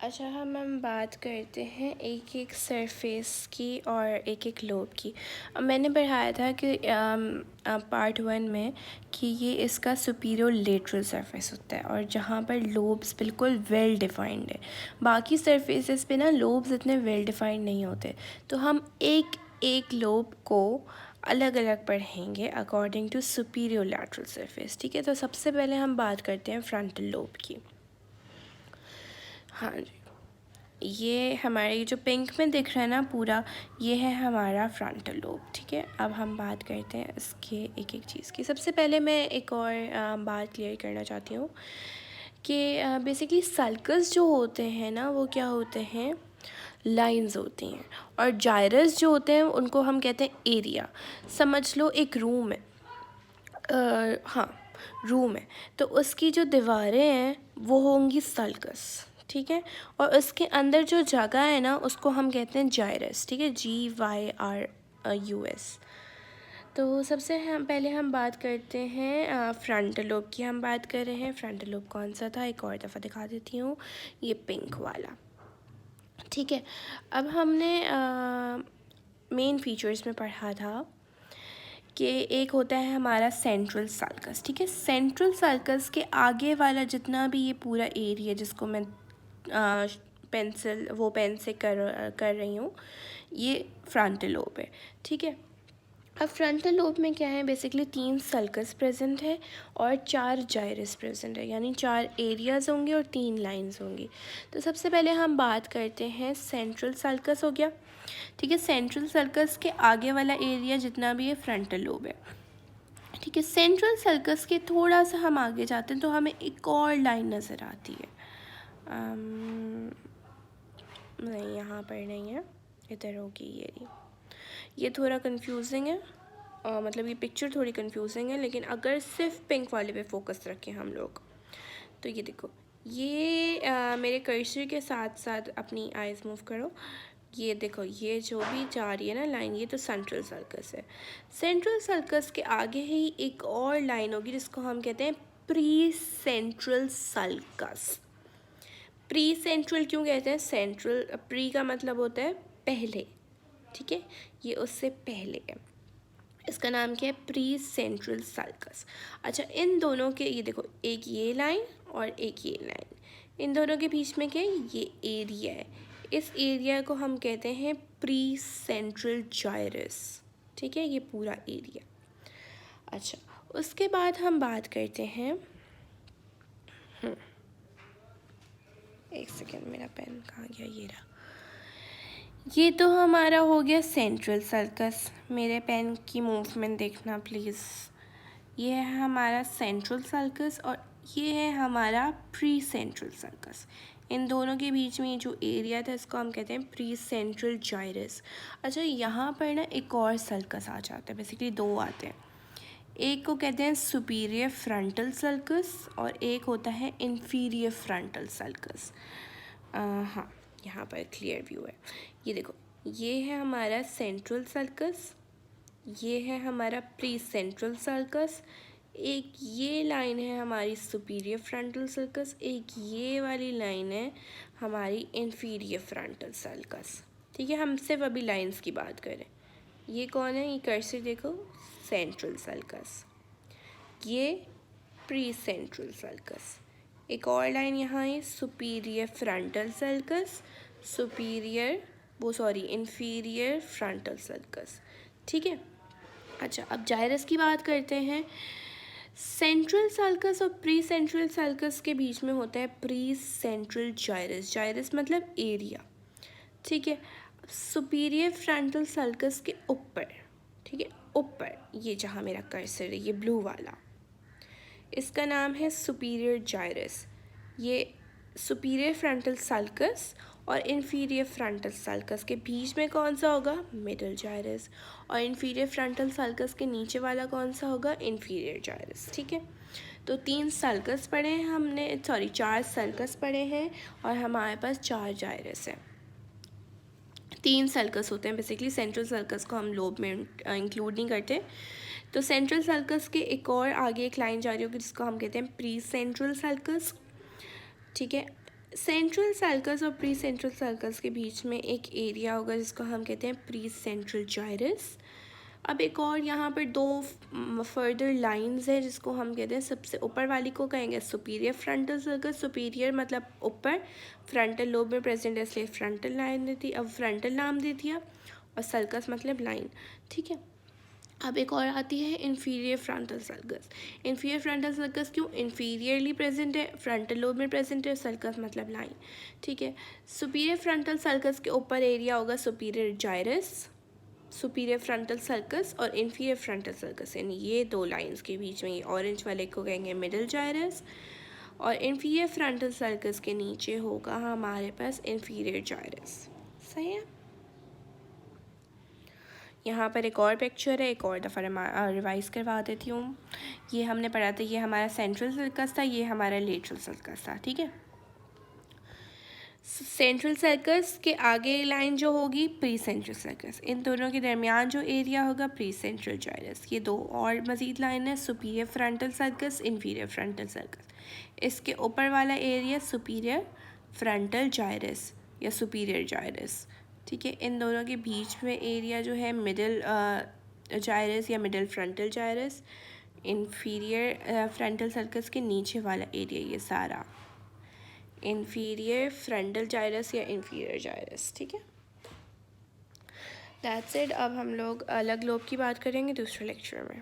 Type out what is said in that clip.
अच्छा, हम बात करते हैं एक एक सरफेस की और एक एक लोब की। अब मैंने पढ़ाया था कि पार्ट 1 में कि ये इसका सुपीरियर लेटरल सरफेस होता है और जहाँ पर लोब्स बिल्कुल वेल डिफाइंड है। बाकी सरफेसेस पे ना लोब्स इतने वेल डिफाइंड नहीं होते, तो हम एक एक लोब को अलग अलग पढ़ेंगे according to superior lateral surface. ठीक है, तो सबसे पहले हम बात करते हैं फ्रंटल लोब की। हाँ जी, ये हमारे जो पिंक में दिख रहा है ना पूरा, ये है हमारा फ्रंटल लोब। ठीक है, अब हम बात करते हैं इसके एक एक चीज़ की। सबसे पहले मैं एक और बात क्लियर करना चाहती हूँ कि बेसिकली सल्कस जो होते हैं ना, वो क्या होते हैं, लाइंस होती हैं। और जायरस जो होते हैं उनको हम कहते हैं एरिया। समझ लो एक रूम है, हाँ रूम है, तो उसकी जो दीवारें हैं वो होंगी सल्कस। ठीक है, और उसके अंदर जो जगह है ना उसको हम कहते हैं जायरस। ठीक है, GYRUS। तो सबसे हम पहले हम बात करते हैं फ्रंट लोब की। हम बात कर रहे हैं फ्रंट लोब कौन सा था, एक और दफ़ा दिखा देती हूँ, ये पिंक वाला। ठीक है, अब हमने मेन फीचर्स में पढ़ा था कि एक होता है हमारा सेंट्रल सल्कस। ठीक है, सेंट्रल सल्कस के आगे वाला जितना भी ये पूरा एरिया जिसको मैं पेन से कर रही हूँ, ये फ्रंटल लोब है। ठीक है, अब फ्रंटल लोब में क्या है, बेसिकली 3 सल्कस प्रेजेंट है और 4 जायरस प्रेजेंट है, यानी 4 एरियाज़ होंगे और 3 लाइंस होंगी। तो सबसे पहले हम बात करते हैं सेंट्रल सल्कस हो गया। ठीक है, सेंट्रल सल्कस के आगे वाला एरिया जितना भी है फ्रंटल लोब है। ठीक है, सेंट्रल सल्कस के थोड़ा सा हम आगे जाते हैं तो हमें एक और लाइन नज़र आती है। नहीं, यहाँ पर नहीं है, इधर होगी ये रही। ये थोड़ा कंफ्यूजिंग है, मतलब ये पिक्चर थोड़ी कंफ्यूजिंग है, लेकिन अगर सिर्फ पिंक वाले पे फोकस रखें हम लोग तो ये देखो, ये मेरे कर्सर के साथ साथ अपनी आइज़ मूव करो। ये देखो, ये जो भी जा रही है ना लाइन, ये तो सेंट्रल सर्कस है। सेंट्रल सर्कस के आगे ही एक और लाइन होगी जिसको हम कहते हैं pre central sulcus. Pre central क्यों कहते हैं, सेंट्रल प्री का मतलब होता है पहले। ठीक है, ये उससे पहले है, इसका नाम क्या है, प्री सेंट्रल सर्कस। अच्छा, इन दोनों के ये देखो, एक ये लाइन और एक ये लाइन, इन दोनों के बीच में क्या है, ये एरिया है। इस एरिया को हम कहते हैं प्री सेंट्रल जायरस। ठीक है, ये पूरा एरिया। अच्छा, उसके बाद हम बात करते हैं, एक सेकेंड, मेरा पेन कहाँ गया, ये रहा। ये तो हमारा हो गया सेंट्रल सर्कस। मेरे पेन की मूवमेंट देखना प्लीज़। ये है हमारा सेंट्रल सर्कस और ये है हमारा प्री सेंट्रल सर्कस। इन दोनों के बीच में जो एरिया था इसको हम कहते हैं प्री सेंट्रल जायरस। अच्छा, यहाँ पर ना एक और सर्कस आ जाता है, बेसिकली 2 आते हैं। एक को कहते हैं सुपीरियर फ्रंटल सर्कस और एक होता है इन्फीरियर फ्रंटल सर्कस। हाँ, यहाँ पर क्लियर व्यू है। ये देखो, ये है हमारा सेंट्रल सर्कस, ये है हमारा प्री सेंट्रल सर्कस, एक ये लाइन है हमारी सुपीरियर फ्रंटल सर्कस, एक ये वाली लाइन है हमारी इन्फीरियर फ्रंटल सर्कस। ठीक है, हम सिर्फ अभी लाइंस की बात करें। ये कौन है, ये कर्सर देखो, सेंट्रल सर्कस, ये प्री सेंट्रल सर्कस। एक और लाइन यहाँ है superior frontal circus, inferior frontal circus. ठीक है, अच्छा, अब जायरस की बात करते हैं। सेंट्रल सर्कस और प्री सेंट्रल सर्कस के बीच में होता है प्री सेंट्रल जायरस। जायरस मतलब एरिया। ठीक है, सुपीरियर फ्रंटल सर्कस के ऊपर, ठीक है, ऊपर ये जहाँ मेरा कर्सर है, ये ब्लू वाला, इसका नाम है सुपीरियर जायरस। ये सुपीरियर फ्रंटल सर्कस और इन्फीरियर फ्रंटल सर्कस के बीच में कौन सा होगा, मिडल जायरस। और इन्फीरियर फ्रंटल सर्कस के नीचे वाला कौन सा होगा, इन्फीरियर जायरस। ठीक है, तो 3 सर्कस पढ़े हैं हमने, 4 सर्कस पढ़े हैं और हमारे पास 4 जायरस है। 3 सर्कस होते हैं बेसिकली, सेंट्रल सर्कस को हम लोब में इंक्लूड नहीं करते। तो सेंट्रल सर्कस के एक और आगे एक लाइन जा रही होगी जिसको हम कहते हैं प्री सेंट्रल सर्कस। ठीक है, सेंट्रल सर्कस और प्री सेंट्रल सर्कस के बीच में एक एरिया होगा जिसको हम कहते हैं प्री सेंट्रल जाइरस। अब एक और यहाँ पर दो फर्दर लाइंस है जिसको हम कहते हैं, सबसे ऊपर वाली को कहेंगे सुपीरियर फ्रंटल सर्कस। सुपीरियर मतलब ऊपर, फ्रंटल लोब में प्रेजेंट है इसलिए फ्रंटल लाइन देती, अब फ्रंटल नाम दे दिया, और सर्कस मतलब लाइन, ठीक है। अब एक और आती है inferior frontal circus. Inferior frontal circus क्यों? इन्फीरियरली प्रेजेंट है, फ्रंटल लोब में प्रेजेंट है, सर्कस मतलब लाइन, ठीक है। सुपीरियर फ्रंटल सर्कस के ऊपर एरिया होगा सुपीरियर जाइरस, सुपीरियर फ्रंटल सर्कस और इन्फीरियर फ्रंटल सर्कस, यानी ये दो लाइंस के बीच में ये ऑरेंज वाले को कहेंगे मिडल जाइरस, और इन्फीरियर फ्रंटल सर्कस के नीचे होगा हमारे पास इन्फीरियर जाइरस। सही है। यहाँ पर एक और पिक्चर है, एक और दफ़ा रिवाइज़ करवा देती हूँ। ये हमने पढ़ा था, ये हमारा सेंट्रल सर्कस था, ये हमारा लेटरल सर्कस था, ठीक है। सेंट्रल सर्कस के आगे लाइन जो होगी प्री सेंट्रल सर्कस, इन दोनों के दरमियान जो एरिया होगा प्री सेंट्रल जाइरस। ये दो और मज़ीद लाइन है, superior frontal circus, inferior frontal circus. इसके ऊपर वाला एरिया सुपीरियर फ्रंटल जाइरस या सुपीरियर जाइरस, ठीक है। इन दोनों के बीच में एरिया जो है मिडल जाइरस या middle frontal gyrus. Inferior frontal sulcus के नीचे वाला एरिया ये सारा इन्फीरियर फ्रंटल जाइरस या इन्फीरियर जाइरस, ठीक है। That's it. अब हम लोग अलग लोब की बात करेंगे दूसरे लेक्चर में।